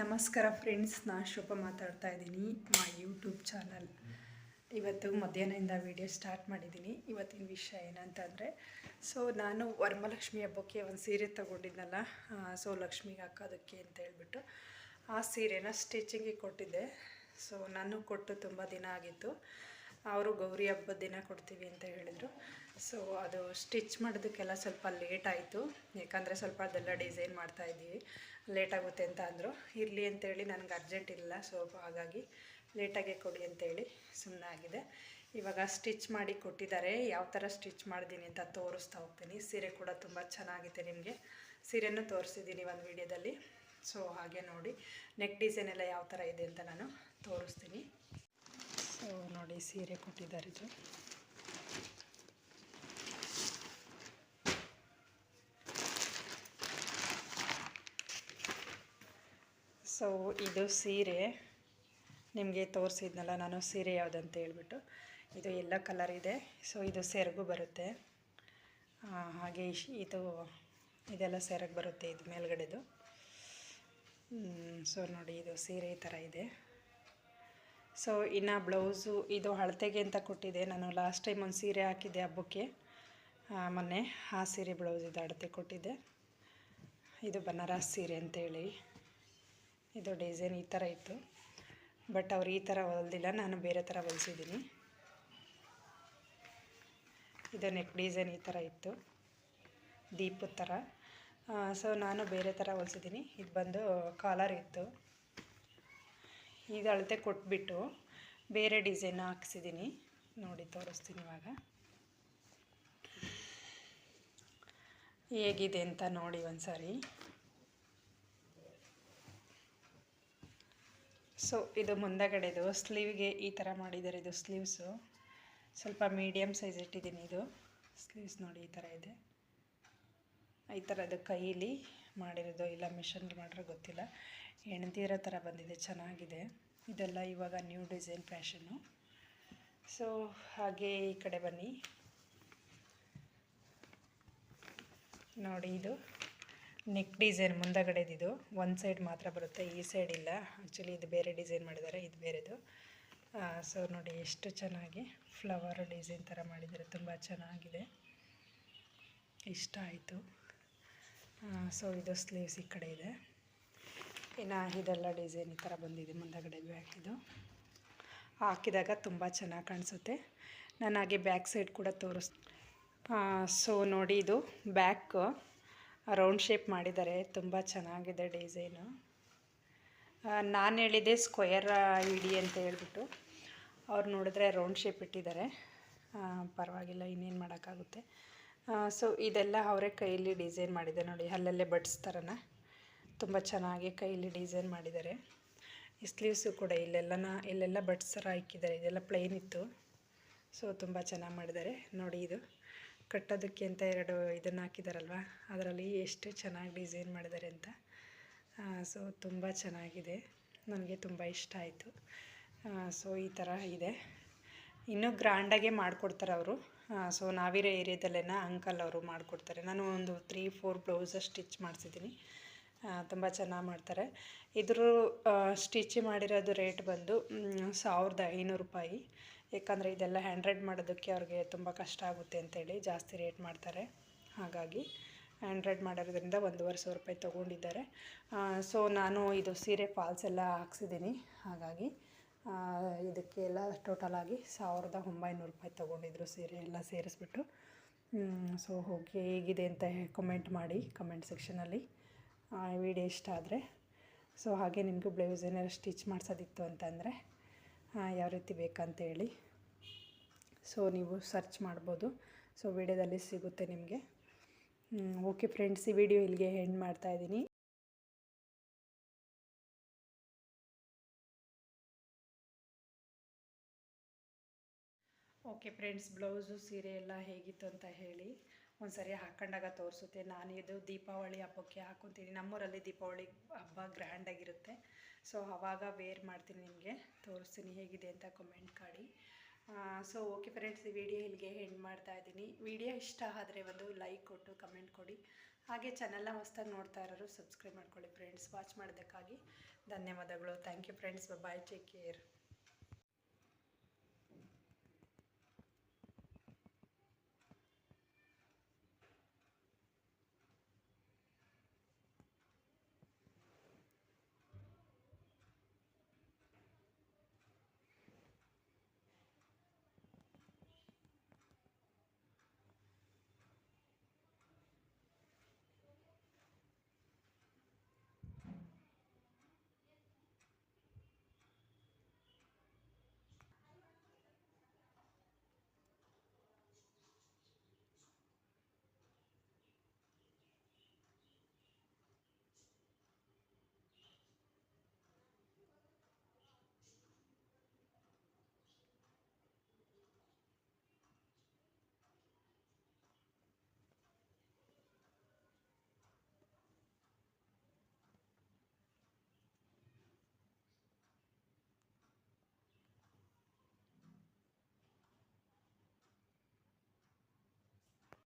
ನಮಸ್ಕಾರ ಫ್ರೆಂಡ್ಸ್, ನಾನು ಶುಭ ಮಾತಾಡ್ತಾ ಇದ್ದೀನಿ ಮೈ ಯೂಟ್ಯೂಬ್ ಚಾನಲ್. ಇವತ್ತು ಮಧ್ಯಾಹ್ನದಿಂದ ವಿಡಿಯೋ ಸ್ಟಾರ್ಟ್ ಮಾಡಿದ್ದೀನಿ. ಇವತ್ತಿನ ವಿಷಯ ಏನಂತಂದರೆ, ನಾನು ವರಮಹಾಲಕ್ಷ್ಮಿ ಹಬ್ಬಕ್ಕೆ ಒಂದು ಸೀರೆ ತೊಗೊಂಡಿದ್ನಲ್ಲ, ಲಕ್ಷ್ಮಿಗೆ ಹಾಕೋದಕ್ಕೆ ಅಂತ ಹೇಳ್ಬಿಟ್ಟು ಆ ಸೀರೆನ ಸ್ಟಿಚಿಂಗಿಗೆ ಕೊಟ್ಟಿದ್ದೆ. ನಾನು ಕೊಟ್ಟು ತುಂಬ ದಿನ ಆಗಿತ್ತು. ಅವರು ಗೌರಿ ಹಬ್ಬದ ದಿನ ಕೊಡ್ತೀವಿ ಅಂತ ಹೇಳಿದರು. ಅದು ಸ್ಟಿಚ್ ಮಾಡೋದಕ್ಕೆಲ್ಲ ಸ್ವಲ್ಪ ಲೇಟ್ ಆಯಿತು, ಯಾಕಂದರೆ ಸ್ವಲ್ಪ ಅದೆಲ್ಲ ಡಿಸೈನ್ ಮಾಡ್ತಾಯಿದ್ದೀವಿ, ಲೇಟಾಗುತ್ತೆ ಅಂತ ಅಂದರು. ಇರಲಿ ಅಂತೇಳಿ ನನಗೆ ಅರ್ಜೆಂಟ್ ಇಲ್ಲ, ಹಾಗಾಗಿ ಲೇಟಾಗೆ ಕೊಡಿ ಅಂತೇಳಿ ಸುಮ್ಮನೆ ಆಗಿದೆ. ಇವಾಗ ಸ್ಟಿಚ್ ಮಾಡಿ ಕೊಟ್ಟಿದ್ದಾರೆ. ಯಾವ ಥರ ಸ್ಟಿಚ್ ಮಾಡಿದ್ದೀನಿ ಅಂತ ತೋರಿಸ್ತಾ ಹೋಗ್ತೀನಿ. ಸೀರೆ ಕೂಡ ತುಂಬ ಚೆನ್ನಾಗಿದೆ. ನಿಮಗೆ ಸೀರೆನೂ ತೋರಿಸಿದ್ದೀನಿ ಒಂದು ವಿಡಿಯೋದಲ್ಲಿ, ಹಾಗೆ ನೋಡಿ. ನೆಕ್ ಡಿಸೈನ್ ಎಲ್ಲ ಯಾವ ಥರ ಇದೆ ಅಂತ ನಾನು ತೋರಿಸ್ತೀನಿ. ನೋಡಿ, ಸೀರೆ ಕೊಟ್ಟಿದ್ದಾರೆ ಇದು. ಇದು ಸೀರೆ ನಿಮಗೆ ತೋರಿಸಿದ್ನಲ್ಲ ನಾನು, ಸೀರೆ ಯಾವುದಂತ ಹೇಳ್ಬಿಟ್ಟು. ಇದು ಎಲ್ಲ ಕಲರ್ ಇದೆ. ಇದು ಸೆರಗು ಬರುತ್ತೆ, ಹಾಗೆ ಇದೆಲ್ಲ ಸೆರಗು ಬರುತ್ತೆ ಇದು ಮೇಲ್ಗಡೆದು. ನೋಡಿ, ಇದು ಸೀರೆ ಈ ಥರ ಇದೆ. ಇನ್ನು ಬ್ಲೌಸು ಇದು ಅಳತೆಗೆ ಅಂತ ಕೊಟ್ಟಿದ್ದೆ. ನಾನು ಲಾಸ್ಟ್ ಟೈಮ್ ಒಂದು ಸೀರೆ ಹಾಕಿದ್ದೆ ಹಬ್ಬಕ್ಕೆ, ಮೊನ್ನೆ. ಆ ಸೀರೆ ಬ್ಲೌಸ್ ಇದು ಅಳತೆ ಕೊಟ್ಟಿದ್ದೆ. ಇದು ಬನಾರಸ್ ಸೀರೆ ಅಂತೇಳಿ. ಇದು ಡಿಸೈನ್ ಈ ಥರ ಇತ್ತು, ಬಟ್ ಅವ್ರು ಈ ಥರ ಹೊಲ್ದಿಲ್ಲ, ನಾನು ಬೇರೆ ಥರ ಹೊಲಿಸಿದ್ದೀನಿ. ಇದು ನೆಕ್ ಡಿಸೈನ್ ಈ ಥರ ಇತ್ತು, ದೀಪದ ಥರ. ನಾನು ಬೇರೆ ಥರ ಹೊಲಿಸಿದ್ದೀನಿ. ಇದು ಬಂದು ಕಾಲರ್ ಇತ್ತು. ಇದು ಅಳತೆ ಕೊಟ್ಬಿಟ್ಟು ಬೇರೆ ಡಿಸೈನ್ ಹಾಕ್ಸಿದ್ದೀನಿ. ನೋಡಿ, ತೋರಿಸ್ತೀನಿ ಇವಾಗ ಹೇಗಿದೆ ಅಂತ ನೋಡಿ ಒಂದ್ಸಾರಿ. ಇದು ಮುಂದಗಡೆದು ಸ್ಲೀವ್ಗೆ ಈ ಥರ ಮಾಡಿದ್ದಾರೆ. ಇದು ಸ್ಲೀವ್ಸು ಸ್ವಲ್ಪ ಮೀಡಿಯಮ್ ಸೈಜ್ ಇಟ್ಟಿದ್ದೀನಿ. ಇದು ಸ್ಲೀವ್ಸ್ ನೋಡಿ ಈ ಥರ ಇದೆ. ಈ ಥರದ್ದು ಕೈಲಿ ಮಾಡಿರೋದು, ಇಲ್ಲ ಮಿಷನ್ಗೆ ಮಾಡಿರೋ ಗೊತ್ತಿಲ್ಲ. ಹೆಣ್ದಿರೋ ಥರ ಬಂದಿದೆ, ಚೆನ್ನಾಗಿದೆ. ಇದೆಲ್ಲ ಇವಾಗ ನ್ಯೂ ಡಿಸೈನ್ ಫ್ಯಾಷನ್ನು. ಹಾಗೆ ಈ ಕಡೆ ಬನ್ನಿ ನೋಡಿ. ಇದು ನೆಕ್ ಡಿಸೈನ್ ಮುಂದಗಡೆದಿದು ಒಂದು ಸೈಡ್ ಮಾತ್ರ ಬರುತ್ತೆ, ಈ ಸೈಡ್ ಇಲ್ಲ. ಆ್ಯಕ್ಚುಲಿ ಇದು ಬೇರೆ ಡಿಸೈನ್ ಮಾಡಿದ್ದಾರೆ, ಇದು ಬೇರೆದು. ನೋಡಿ ಎಷ್ಟು ಚೆನ್ನಾಗಿ ಫ್ಲವರ್ ಡಿಸೈನ್ ಥರ ಮಾಡಿದ್ದಾರೆ, ತುಂಬ ಚೆನ್ನಾಗಿದೆ, ಇಷ್ಟ ಆಯಿತು. ಇದು ಸ್ಲೀವ್ಸ್ ಈ ಕಡೆ ಇದೆ. ಇನ್ನು ಇದೆಲ್ಲ ಡಿಸೈನ್ ಈ ಥರ ಬಂದಿದೆ ಮುಂದಗಡೆ. ಬ್ಯಾಕ್ ಇದು ಹಾಕಿದಾಗ ತುಂಬ ಚೆನ್ನಾಗಿ ಕಾಣಿಸುತ್ತೆ. ನಾನು ಹಾಗೆ ಬ್ಯಾಕ್ ಸೈಡ್ ಕೂಡ ನೋಡಿ, ಇದು ಬ್ಯಾಕ್ ರೌಂಡ್ ಶೇಪ್ ಮಾಡಿದ್ದಾರೆ, ತುಂಬ ಚೆನ್ನಾಗಿದೆ ಡಿಸೈನು. ನಾನು ಹೇಳಿದ್ದೆ ಸ್ಕ್ವೇರ್ ಇಡಿ ಅಂತ ಹೇಳ್ಬಿಟ್ಟು, ಅವ್ರು ನೋಡಿದ್ರೆ ರೌಂಡ್ ಶೇಪ್ ಇಟ್ಟಿದ್ದಾರೆ. ಪರವಾಗಿಲ್ಲ, ಇನ್ನೇನು ಮಾಡೋಕ್ಕಾಗುತ್ತೆ. ಇದೆಲ್ಲ ಅವರೇ ಕೈಯಲ್ಲಿ ಡಿಸೈನ್ ಮಾಡಿದ್ದಾರೆ ನೋಡಿ, ಅಲ್ಲಲ್ಲೇ ಬಡ್ಸ್ ಥರನ ತುಂಬ ಚೆನ್ನಾಗಿ ಕೈಯಲ್ಲಿ ಡಿಸೈನ್ ಮಾಡಿದ್ದಾರೆ. ಈ ಸ್ಲೀವ್ಸು ಕೂಡ ಇಲ್ಲೆಲ್ಲ ಬಡ್ಸ್ ಥರ ಹಾಕಿದ್ದಾರೆ. ಇದೆಲ್ಲ ಪ್ಲೈನ್ ಇತ್ತು, ತುಂಬ ಚೆನ್ನಾಗಿ ಮಾಡಿದ್ದಾರೆ ನೋಡಿ. ಇದು ಕಟ್ಟೋದಕ್ಕೆ ಅಂತ ಎರಡು ಇದನ್ನು ಹಾಕಿದಾರಲ್ವ, ಅದರಲ್ಲಿ ಎಷ್ಟು ಚೆನ್ನಾಗಿ ಡಿಸೈನ್ ಮಾಡಿದ್ದಾರೆ ಅಂತ. ತುಂಬ ಚೆನ್ನಾಗಿದೆ, ನನಗೆ ತುಂಬ ಇಷ್ಟ ಆಯಿತು. ಈ ಥರ ಇದೆ. ಇನ್ನೂ ಗ್ರ್ಯಾಂಡಾಗೆ ಮಾಡಿಕೊಡ್ತಾರೆ ಅವರು. ನಾವಿರೋ ಏರಿಯಾದಲ್ಲೇನ ಅಂಕಲ್ ಅವರು ಮಾಡಿಕೊಡ್ತಾರೆ. ನಾನು ಒಂದು 3-4 ಬ್ಲೌಸ ಸ್ಟಿಚ್ ಮಾಡಿಸಿದ್ದೀನಿ, ತುಂಬ ಚೆನ್ನಾಗಿ ಮಾಡ್ತಾರೆ. ಇದ್ರ ಸ್ಟಿಚ್ ಮಾಡಿರೋದು ರೇಟ್ ಬಂದು 1500 ರೂಪಾಯಿ. ಯಾಕಂದರೆ ಇದೆಲ್ಲ ಹ್ಯಾಂಡ್ರೆಡ್ ಮಾಡೋದಕ್ಕೆ ಅವ್ರಿಗೆ ತುಂಬ ಕಷ್ಟ ಆಗುತ್ತೆ ಅಂತೇಳಿ ಜಾಸ್ತಿ ರೇಟ್ ಮಾಡ್ತಾರೆ. ಹಾಗಾಗಿ ಹ್ಯಾಂಡ್ರೆಡ್ ಮಾಡಿರೋದ್ರಿಂದ 1500 ರೂಪಾಯಿ ತೊಗೊಂಡಿದ್ದಾರೆ. ನಾನು ಇದು ಸೀರೆ ಫಾಲ್ಸ್ ಎಲ್ಲ ಹಾಕ್ಸಿದ್ದೀನಿ. ಹಾಗಾಗಿ ಇದಕ್ಕೆಲ್ಲ ಟೋಟಲಾಗಿ 1900 ರೂಪಾಯಿ ತೊಗೊಂಡಿದ್ರು ಸೀರೆ ಎಲ್ಲ ಸೇರಿಸ್ಬಿಟ್ಟು. ಹೋಗಿ ಹೇಗಿದೆ ಅಂತ ಕಮೆಂಟ್ ಮಾಡಿ ಕಮೆಂಟ್ ಸೆಕ್ಷನಲ್ಲಿ, ವಿಡಿಯೋ ಇಷ್ಟ ಆದರೆ. ಹಾಗೆ ನಿಮಗೂ ಬ್ಲೌಸ್ ಏನಾದ್ರು ಸ್ಟಿಚ್ ಮಾಡಿಸೋದಿತ್ತು ಅಂತಂದರೆ ಯಾವ ರೀತಿ ಬೇಕಂತೇಳಿ ನೀವು ಸರ್ಚ್ ಮಾಡ್ಬೋದು. ವಿಡಿಯೋದಲ್ಲಿ ಸಿಗುತ್ತೆ ನಿಮಗೆ. ಓಕೆ ಫ್ರೆಂಡ್ಸ್, ಈ ವಿಡಿಯೋ ಇಲ್ಲಿಗೆ ಎಂಡ್ ಮಾಡ್ತಾಯಿದ್ದೀನಿ. ಓಕೆ ಫ್ರೆಂಡ್ಸ್, ಬ್ಲೌಸು ಸೀರೆ ಎಲ್ಲ ಹೇಗಿತ್ತು ಅಂತ ಹೇಳಿ. ಒಂದು ಸರಿ ಹಾಕ್ಕೊಂಡಾಗ ತೋರಿಸುತ್ತೆ. ನಾನು ಇದು ದೀಪಾವಳಿ ಹಬ್ಬಕ್ಕೆ ಹಾಕ್ಕೊತೀನಿ. ನಮ್ಮೂರಲ್ಲಿ ದೀಪಾವಳಿ ಹಬ್ಬ ಗ್ರ್ಯಾಂಡಾಗಿರುತ್ತೆ. ಆವಾಗ ವೇರ್ ಮಾಡ್ತೀನಿ, ನಿಮಗೆ ತೋರಿಸ್ತೀನಿ ಹೇಗಿದೆ ಅಂತ ಕಮೆಂಟ್ ಮಾಡಿ. ಓಕೆ ಫ್ರೆಂಡ್ಸ್, ಈ ವಿಡಿಯೋ ಇಲ್ಲಿಗೆ ಎಂಡ್ ಮಾಡ್ತಾಯಿದ್ದೀನಿ. ವಿಡಿಯೋ ಇಷ್ಟ ಆದರೆ ಒಂದು ಲೈಕ್ ಕೊಟ್ಟು ಕಮೆಂಟ್ ಕೊಡಿ. ಹಾಗೆ ಚಾನಲ್ನ ಹೊಸ್ದಾಗಿ ನೋಡ್ತಾ ಇರೋರು ಸಬ್ಸ್ಕ್ರೈಬ್ ಮಾಡ್ಕೊಳ್ಳಿ ಫ್ರೆಂಡ್ಸ್. ವಾಚ್ ಮಾಡೋದಕ್ಕಾಗಿ ಧನ್ಯವಾದಗಳು. Thank you friends. Bye, take care.